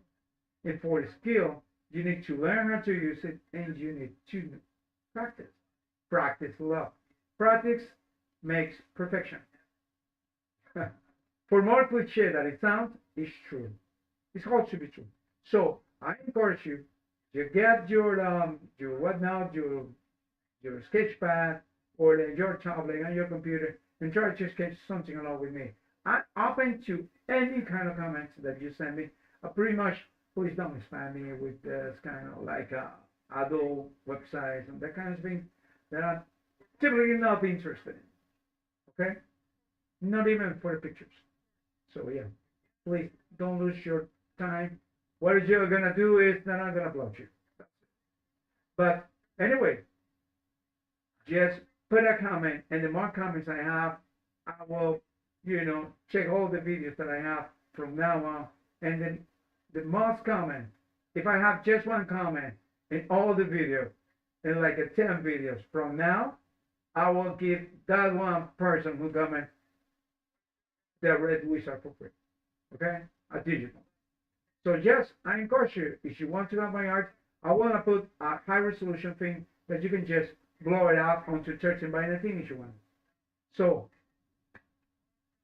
And for the skill, you need to learn how to use it, and you need to practice. Practice love. Practice makes perfection. For more cliche that it sounds, it's true. It's all to be true. So I encourage you to get your sketch pad or your tablet and your computer and try to sketch something along with me. I'm open to any kind of comments that you send me. Pretty much, please don't spam me with this kind of like adult websites and that kind of thing that I'm typically not interested in. Okay? Not even for the pictures. So yeah, please don't lose your time. What you're gonna do is that I'm gonna block you. But anyway, just put a comment, and the more comments I have, I will, check all the videos that I have from now on, and then the most comment, if I have just one comment in all the videos, in like 10 videos from now, I will give that one person who comment the red wizard for free. Okay? A digital. So yes, I encourage you, if you want to have my art, I want to put a high resolution thing that you can just blow it out onto 13 by 19 if you want. So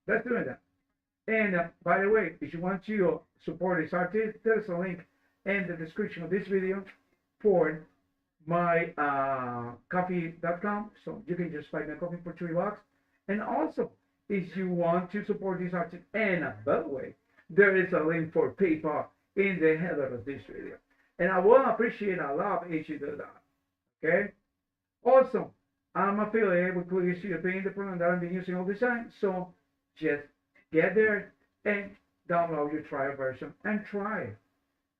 let's do that. And by the way, if you want to support this artist, there's a link in the description of this video for my coffee.com. So you can just buy my coffee for $3. And also, if you want to support this artist, and by the way, there is a link for PayPal in the header of this video. And I will appreciate a lot if you do that. Okay? Also, I'm affiliated with Quick European, the program that I've been using all the time. So just get there and download your trial version and try it.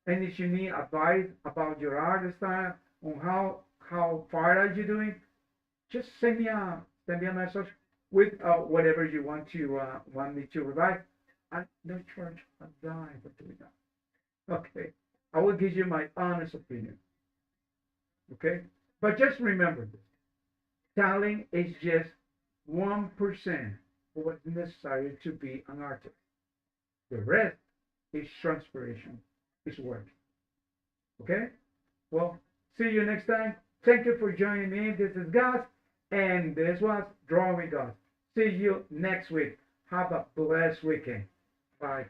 And if you need advice about your art style, on how far are you doing, just send me a message with whatever you want me to revise. I don't charge a dime for doing that. Okay, I will give you my honest opinion. Okay, but just remember this: talent is just 1% of what's necessary to be an artist. The rest is transpiration, is work. Okay? Well, see you next time. Thank you for joining me. This is Gus, and this was Drawing with Gus. See you next week. Have a blessed weekend. Bye.